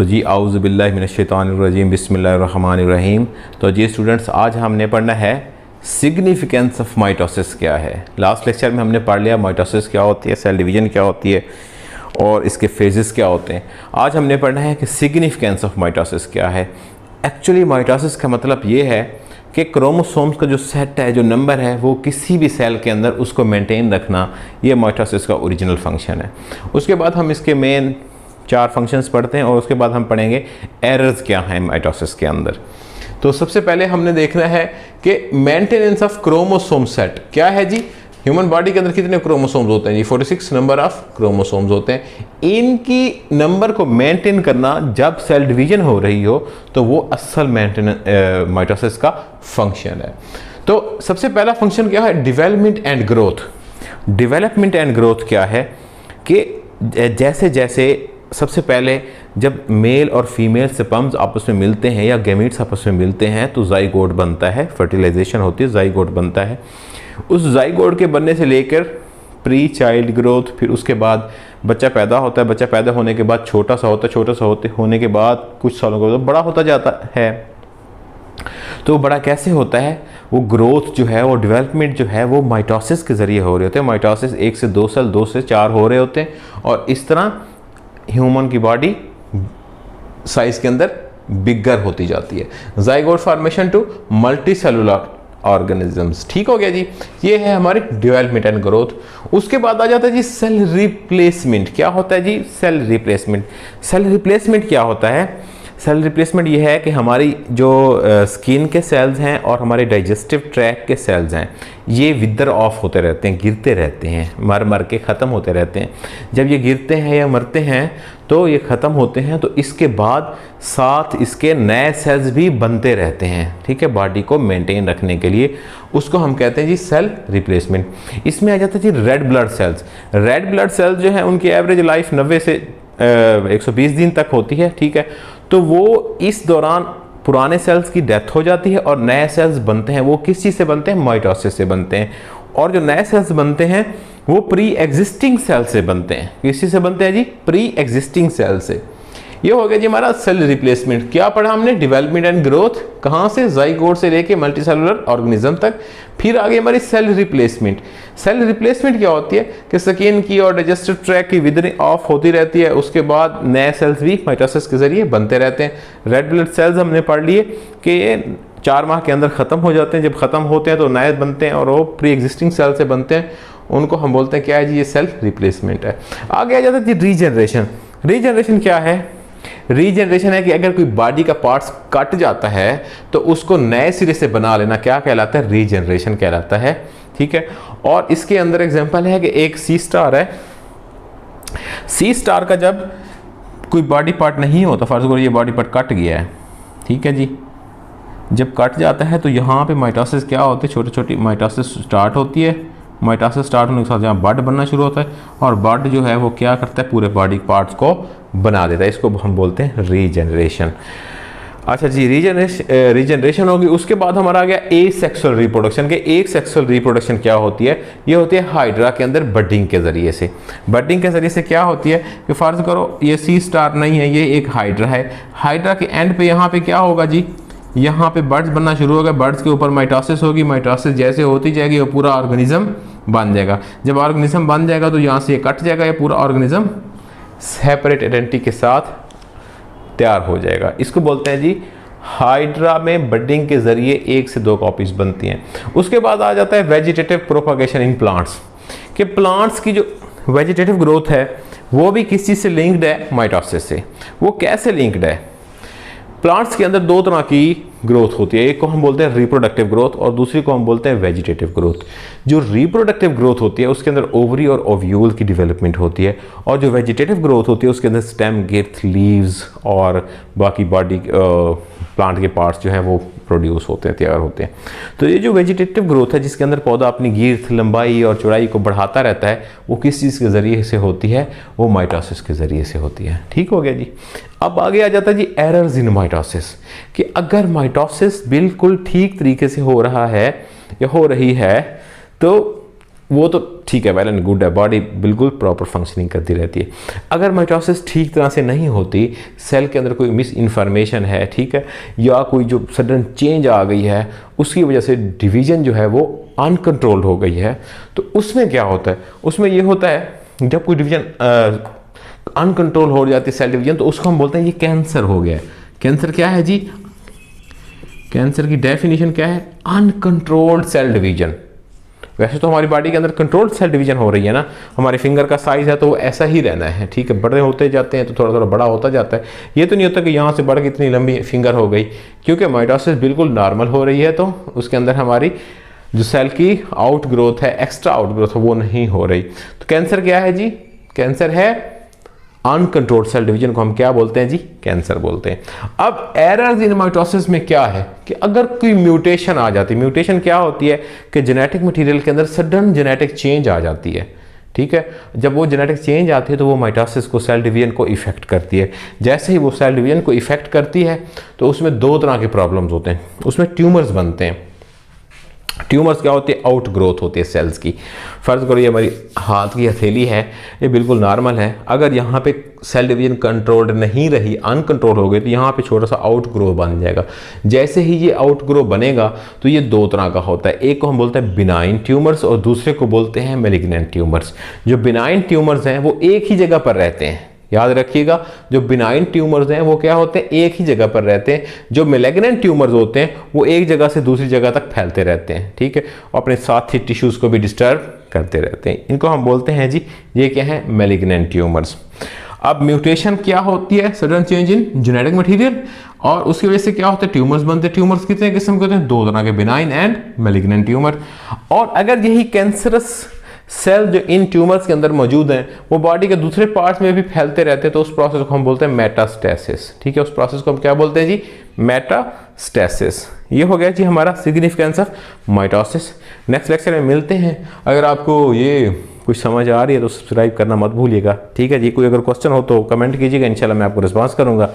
तो जी आऊज़ु बिल्लाहि मिनश्शैतानिर्रजीम बिस्मिल्लाहिर्रहमानिर्रहीम। तो जी स्टूडेंट्स, आज हमने पढ़ना है सिग्निफिकेंस ऑफ माइटोसिस क्या है। लास्ट लेक्चर में हमने पढ़ लिया माइटोसिस क्या होती है, सेल डिवीजन क्या होती है और इसके फेजेस क्या होते हैं। आज हमने पढ़ना है कि सिग्निफिकेंस ऑफ माइटोसिस क्या है। एक्चुअली माइटोसिस का मतलब ये है कि क्रोमोसोम्स का जो सेट है, जो नंबर है, वो किसी भी सेल के अंदर उसको मेंटेन रखना, ये माइटोसिस का ओरिजिनल फंक्शन है। उसके बाद हम इसके मेन 4 फंक्शंस पढ़ते हैं और उसके बाद हम पढ़ेंगे एरर्स क्या हैं माइटोसिस के अंदर। तो सबसे पहले हमने देखना है कि मेंटेनेंस ऑफ क्रोमोसोम सेट क्या है जी। ह्यूमन बॉडी के अंदर कितने क्रोमोसोम्स होते हैं जी? 46 नंबर ऑफ क्रोमोसोम्स होते हैं। इनकी नंबर को मेंटेन करना जब सेल डिवीजन हो रही हो तो वो असल माइटोसिस का फंक्शन है। तो सबसे पहला फंक्शन क्या है? Development and growth. Development and growth क्या है कि जैसे जैसे सबसे पहले जब मेल और फीमेल स्पर्म्स आपस में मिलते हैं या गैमीट्स आपस में मिलते हैं तो जाइगोट बनता है, फर्टिलाइजेशन होती है, जाइगोट बनता है। उस जाइगोट के बनने से लेकर प्री चाइल्ड ग्रोथ, फिर उसके बाद बच्चा पैदा होता है। बच्चा पैदा होने के बाद छोटा सा होता है, छोटा सा होने के बाद कुछ सालों के बाद बड़ा होता जाता है। तो बड़ा कैसे होता है? वो ग्रोथ जो है, वो डेवलपमेंट जो है, वो माइटोसिस के ज़रिए हो रहे होते हैं। माइटोसिस 1 से 2 सेल, 2 से 4 हो रहे होते हैं और इस तरह ह्यूमन की बॉडी साइज के अंदर बिगर होती जाती है। Zygote formation to multi cellular organisms. ठीक हो गया जी, ये है हमारी डेवलपमेंट एंड ग्रोथ। उसके बाद आ जाता है जी सेल रिप्लेसमेंट। क्या होता है जी? Cell replacement. सेल रिप्लेसमेंट क्या होता है? सेल रिप्लेसमेंट ये है कि हमारी जो स्किन के सेल्स हैं और हमारे डाइजेस्टिव ट्रैक के सेल्स हैं, ये विदर ऑफ होते रहते हैं, गिरते रहते हैं, मर मर के ख़त्म होते रहते हैं। जब ये गिरते हैं या मरते हैं तो ये ख़त्म होते हैं, तो इसके बाद साथ इसके नए सेल्स भी बनते रहते हैं। ठीक है, बॉडी को मेंटेन रखने के लिए उसको हम कहते हैं जी सेल रिप्लेसमेंट। इसमें आ जाता है जी red blood cells. Red blood cells जो है उनकी एवरेज लाइफ 90 से 120 दिन तक होती है। ठीक है, तो वो इस दौरान पुराने सेल्स की डेथ हो जाती है और नए सेल्स बनते हैं। वो किस चीज़ से बनते हैं? माइटोसिस से बनते हैं। और जो नए सेल्स बनते हैं वो प्री एग्जिस्टिंग सेल से बनते हैं। किस चीज़ से बनते हैं जी? प्री एग्जिस्टिंग सेल से। ये हो गया जी हमारा सेल रिप्लेसमेंट। क्या पढ़ा हमने? Development and growth. कहाँ से? जाइगोट से लेके मल्टी सेलुलर ऑर्गेनिज्म तक। फिर आगे हमारी सेल रिप्लेसमेंट। सेल रिप्लेसमेंट क्या होती है कि स्किन की और डाइजेस्टिव ट्रैक की विदरिंग ऑफ होती रहती है, उसके बाद नए सेल्स भी माइटोसिस के जरिए बनते रहते हैं। रेड ब्लड सेल्स हमने पढ़ लिए कि ये 4 माह के अंदर ख़त्म हो जाते हैं। जब ख़त्म होते हैं तो नए बनते हैं और वो प्री एग्जिस्टिंग सेल से बनते हैं। उनको हम बोलते हैं क्या है जी? ये सेल रिप्लेसमेंट है। आगे आ जाता है जी रीजनरेशन। रीजनरेशन क्या है? रीजनरेशन है कि अगर कोई बॉडी का पार्ट्स कट जाता है तो उसको नए सिरे से बना लेना क्या कहलाता है? रीजनरेशन कहलाता है। ठीक है, और इसके अंदर एग्जांपल है कि एक सी स्टार है। सी स्टार का जब कोई बॉडी पार्ट नहीं होता, फर्ज करो ये बॉडी पार्ट कट गया है, ठीक है जी, जब कट जाता है तो यहाँ पे माइटोसिस क्या होती है? छोटी छोटी माइटोसिस स्टार्ट होती है। माइटोसिस स्टार्ट होने के साथ यहाँ बड बनना शुरू होता है और बड जो है वो क्या करता है? पूरे बॉडी पार्ट्स को बना देता है। इसको हम बोलते हैं रीजनरेशन। अच्छा जी, रीजनरेशन होगी। उसके बाद हमारा आ गया एसेक्सुअल रिप्रोडक्शन के। एक सेक्सुअल रिप्रोडक्शन क्या होती है? ये होती है हाइड्रा के अंदर बडिंग के ज़रिए से। बडिंग के ज़रिए से क्या होती है कि फ़र्ज़ करो ये सी स्टार नहीं है, ये एक हाइड्रा है। हाइड्रा के एंड पे यहाँ पे क्या होगा जी? यहाँ पे बर्ड्स बनना शुरू होगा। बर्ड्स के ऊपर माइटोसिस होगी। माइटोसिस जैसे होती जाएगी वो पूरा ऑर्गेनिज्म बन जाएगा। जब ऑर्गेनिज्म बन जाएगा तो यहाँ से ये कट जाएगा, ये पूरा ऑर्गेनिज्म सेपरेट आइडेंटिटी के साथ तैयार हो जाएगा। इसको बोलते हैं जी हाइड्रा में बडिंग के जरिए 1 से 2 कॉपीज बनती हैं। उसके बाद आ जाता है वेजिटेटिव प्रोपगेशन इन प्लांट्स। कि प्लांट्स की जो वेजिटेटिव ग्रोथ है वो भी किस चीज़ से लिंक्ड है? माइटोसिस से। वो कैसे लिंक्ड है? प्लांट्स के अंदर 2 तरह की ग्रोथ होती है। एक को हम बोलते हैं रिप्रोडक्टिव ग्रोथ और दूसरी को हम बोलते हैं वेजिटेटिव ग्रोथ। जो रिप्रोडक्टिव ग्रोथ होती है उसके अंदर ओवरी और ओव्यूल की डेवलपमेंट होती है और जो वेजिटेटिव ग्रोथ होती है उसके अंदर स्टेम, गिर्थ, लीव्स और बाकी बॉडी प्लांट के पार्ट्स जो हैं वो प्रोड्यूस होते हैं, तैयार होते हैं। तो ये जो वेजिटेटिव ग्रोथ है जिसके अंदर पौधा अपनी गिर्थ, लंबाई और चौड़ाई को बढ़ाता रहता है, वो किस चीज़ के ज़रिए से होती है? वो माइटोसिस के ज़रिए से होती है। ठीक हो गया जी। अब आगे आ जाता है जी एरर्स इन माइटोसिस। कि अगर माइटोसिस बिल्कुल ठीक तरीके से हो रहा है या हो रही है तो वो तो ठीक है, वेल एंड गुड है, बॉडी बिल्कुल प्रॉपर फंक्शनिंग करती रहती है। अगर माइटोसिस ठीक तरह से नहीं होती, सेल के अंदर कोई मिस इन्फॉर्मेशन है, ठीक है, या कोई जो सडन चेंज आ गई है, उसकी वजह से डिवीज़न जो है वो अनकंट्रोल्ड हो गई है, तो उसमें क्या होता है? उसमें ये होता है जब कोई डिवीज़न अनकंट्रोल हो जाती है सेल डिवीज़न, तो उसको हम बोलते हैं ये कैंसर हो गया है। कैंसर क्या है जी? कैंसर की डेफिनेशन क्या है? Uncontrolled cell division. वैसे तो हमारी बॉडी के अंदर कंट्रोल्ड सेल डिवीजन हो रही है ना, हमारे फिंगर का साइज है तो वो ऐसा ही रहना है, ठीक है, बड़े होते जाते हैं तो थोड़ा थोड़ा बड़ा होता जाता है। ये तो नहीं होता कि यहाँ से बढ़ के इतनी लंबी फिंगर हो गई, क्योंकि माइटोसिस बिल्कुल नॉर्मल हो रही है, तो उसके अंदर हमारी जो सेल की आउट ग्रोथ है, एक्स्ट्रा आउट ग्रोथ है, वो नहीं हो रही। तो कैंसर क्या है जी? कैंसर है अनकंट्रोल्ड सेल डिवीजन को हम क्या बोलते हैं जी? कैंसर बोलते हैं। अब एरर्स इन माइटोसिस में क्या है कि अगर कोई म्यूटेशन आ जाती है, म्यूटेशन क्या होती है कि जेनेटिक मटेरियल के अंदर सडन जेनेटिक चेंज आ जाती है, ठीक है। जब वो जेनेटिक चेंज आती है तो वो माइटोसिस को, सेल डिवीजन को इफेक्ट करती है। जैसे ही वो सेल डिवीजन को इफेक्ट करती है तो उसमें दो तरह के प्रॉब्लम्स होते हैं, उसमें ट्यूमर्स बनते हैं। ट्यूमर्स क्या होती है? आउट ग्रोथ होती है सेल्स की। फर्ज करो ये हमारी हाथ की हथेली है, ये बिल्कुल नॉर्मल है, अगर यहाँ पे सेल डिवीजन कंट्रोल्ड नहीं रही, अनकंट्रोल हो गई, तो यहाँ पे छोटा सा आउट ग्रो बन जाएगा। जैसे ही ये आउट ग्रो बनेगा तो ये दो तरह का होता है, एक को हम बोलते हैं बिनाइन ट्यूमर्स और दूसरे को बोलते हैं मैलिग्नेंट ट्यूमर्स। जो बिनाइन ट्यूमर्स हैं वो एक ही जगह पर रहते हैं, याद रखिएगा, जो बिनाइन ट्यूमर्स हैं वो क्या होते हैं? एक ही जगह पर रहते हैं। जो मैलिग्नेंट ट्यूमर्स होते हैं वो एक जगह से दूसरी जगह तक फैलते रहते हैं, ठीक है, और अपने साथ ही टिश्यूज़ को भी डिस्टर्ब करते रहते हैं। इनको हम बोलते हैं जी, ये क्या है? Malignant tumours. अब म्यूटेशन क्या होती है? Sudden change in genetic material, और उसकी वजह से क्या होता है? ट्यूमर्स बनते हैं। ट्यूमर्स कितने किस्म के होते हैं? दो तरह के, बिनाइन एंड मैलिग्नेंट ट्यूमर। और अगर यही कैंसरस सेल जो इन ट्यूमर्स के अंदर मौजूद हैं वो बॉडी के दूसरे पार्ट्स में भी फैलते रहते हैं, तो उस प्रोसेस को हम बोलते हैं मेटास्टेसिस, ठीक है। उस प्रोसेस को हम क्या बोलते हैं जी? मेटास्टेसिस। ये हो गया जी हमारा significance of mitosis. Next lecture में मिलते हैं। अगर आपको ये कुछ समझ आ रही है तो सब्सक्राइब करना मत भूलिएगा, ठीक है जी। कोई अगर क्वेश्चन हो तो कमेंट कीजिएगा, इंशाल्लाह मैं आपको रिस्पॉन्स करूँगा।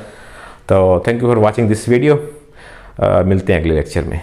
तो thank you for watching this video. मिलते हैं अगले लेक्चर में।